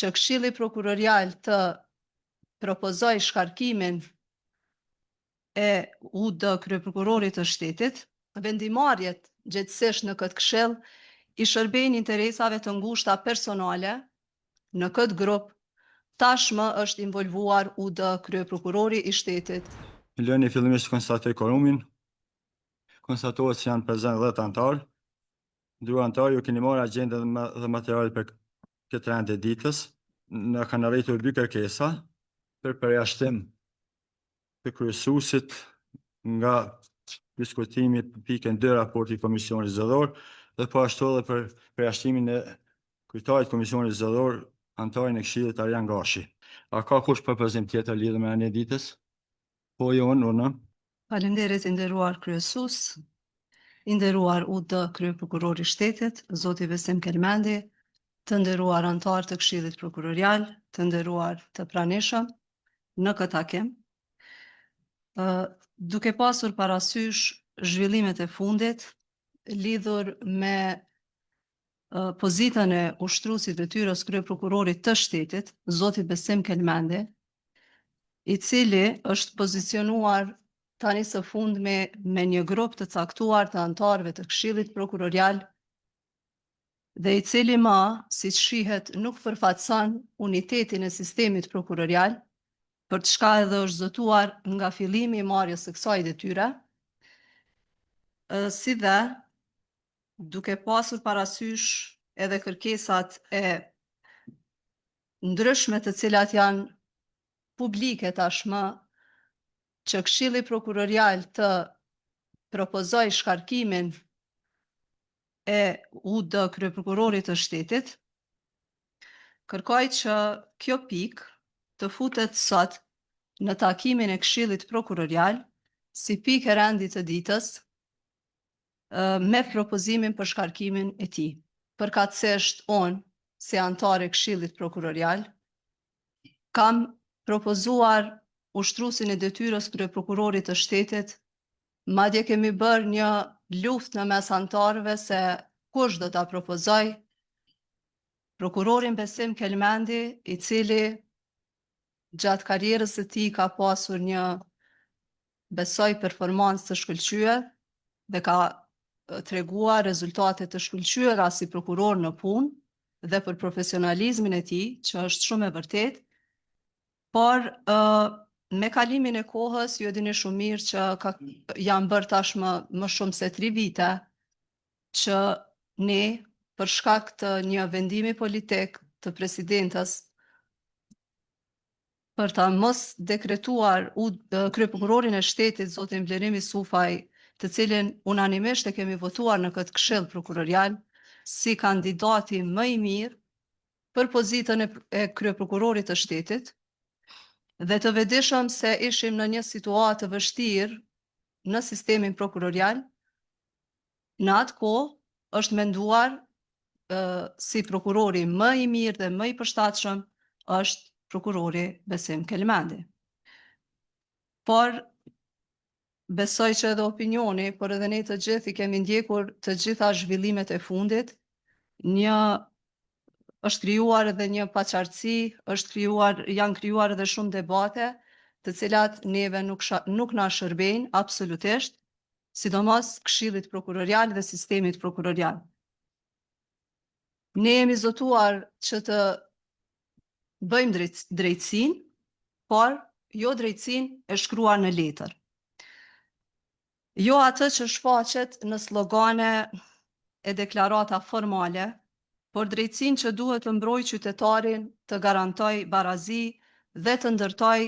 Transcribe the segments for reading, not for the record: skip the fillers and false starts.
që Këshilli Prokurorial të propozoj shkarkimin e UD kryeprokurorit të shtetit, vendimarrjet gjithsesi në këtë këshill i shërbejnë interesave të ngushta personale në këtë grup. Tashmë është involvuar UD kryeprokurori i shtetit. Lëni fillimisht konstatoj quorumin. Konstatohet se janë prezent 10 antarë. 2 antarë ju keni marrë agjendën dhe materialet për këtë rend e ditës. Na kanë arritur 2 kërkesa për përjashtim të kryesuesit nga diskutimi për pikën 2 raporti i Komisionit Zgjedhor dhe po ashtu edhe për përjashtimin e kryetarit Komisionit Zgjedhor, antarin e Këshillit Arjan Gashi. A ka kush propozim tjetër lidhur me anën e ditës? Po jo, unë. Faleminderit i nderuar kryesues, i nderuar UD kryeprokurori i shtetit, zoti Besim Kelmendi, të nderuar antar të Këshillit Prokurorial, të nderuar të pranishëm në këtë takim. Duke pasur parasysh zhvillimet e fundit lidhur me pozitën e ushtruesit detyrës kryeprokurorit të shtetit, zoti Besim Kelmendi, i cili është pozicionuar tani së fundmi me një grup të caktuar të antarëve të Këshillit Prokurorial dhe i cili siç shihet, nuk përfaqëson unitetin e sistemit prokurorial, për të shka edhe është zëtuar nga fillimi i marrjes së kësaj detyre, si dhe duke pasur parasysh edhe kërkesat e ndryshme të cilat janë publike tashmë, që Këshilli Prokurorial të propozoj shkarkimin e UD kryeprokurorit të shtetit, kërkoj që kjo pikë të futet sot në takimin e Këshillit Prokurorial si pikë e rendit të ditës me propozimin për shkarkimin e tij. Përkatësisht unë, si antar e Këshillit Prokurorial, kam propozuar ushtruesin e detyrës kryeprokurorit të shtetit, madje kemi bërë një luftë në mes antarëve se kush do ta propozoj prokurorin Besim Kelmendi, i cili gjatë karrierës së tij ka pasur një, besoj, performancë të shkëlqyer dhe ka treguar rezultate të shkëlqyera si prokuror në punë dhe për profesionalizmin e tij, që është shumë e vërtetë, por me kalimin e kohës, ju e dini shumë mirë që janë bërë tashmë më shumë se 3 vite që ne, për shkak të një vendimi politik të presidentës për ta mos dekretuar kryeprokurorin e shtetit, zotin Vlerim Yusufaj, të cilin unanimisht e kemi votuar në këtë këshill prokurorial si kandidati më i mirë për pozitën e kryeprokurorit të shtetit, dhe të vetëdijshëm se ishim në një situatë të vështirë në sistemin prokurorial, në atë kohë është menduar si prokurori më i mirë dhe më i përshtatshëm është prokurori Besim Kelmendi. Por besoj që edhe opinioni, por edhe ne të gjithë i kemi ndjekur të gjitha zhvillimet e fundit, është krijuar edhe një paqartësi, janë krijuar edhe shumë debate, të cilat neve nuk na shërbejnë absolutisht, sidomos Këshillit Prokurorial dhe sistemit prokurorial. Ne jemi zotuar që të bëjmë drejtësinë, por jo drejtësinë e shkruar në letër. Jo atë që shfaqet në slogane e deklarata formale, por drejtësinë që duhet të mbrojë qytetarin, të garantoj barazi dhe të ndërtoj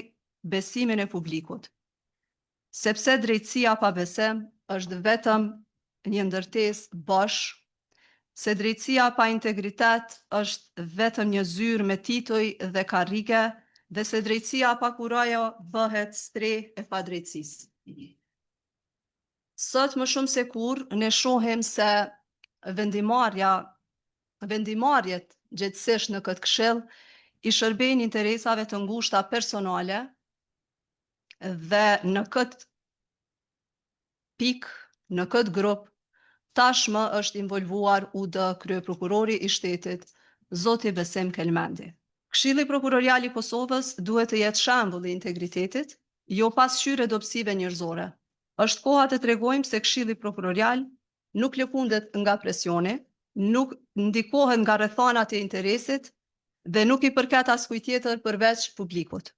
besimin e publikut. Sepse drejtësia pa besim është vetëm një ndërtesë bosh, se drejtësia pa integritet është vetëm një zyrë me tituj dhe karrige, dhe se drejtësia pa kurajo bëhet stre e padrejtësisë. Sot më shumë se kurrë ne shohim se vendimarrjet gjithsesi në këtë këshill i shërbejnë interesave të ngushta personale dhe në këtë pikë, në këtë grup, tashmë është involvuar UD kryeprokurori i shtetit, zoti Besim Kelmendi. Këshilli Prokurorial i Kosovës duhet të jetë shembull i integritetit, jo pasqyrë dobësive njerëzore. Është koha të tregojmë se Këshilli Prokurorial nuk lëkundet nga presioni, nuk ndikohet nga rrethanat e interesit dhe nuk i përket askujt tjetër përveç publikut.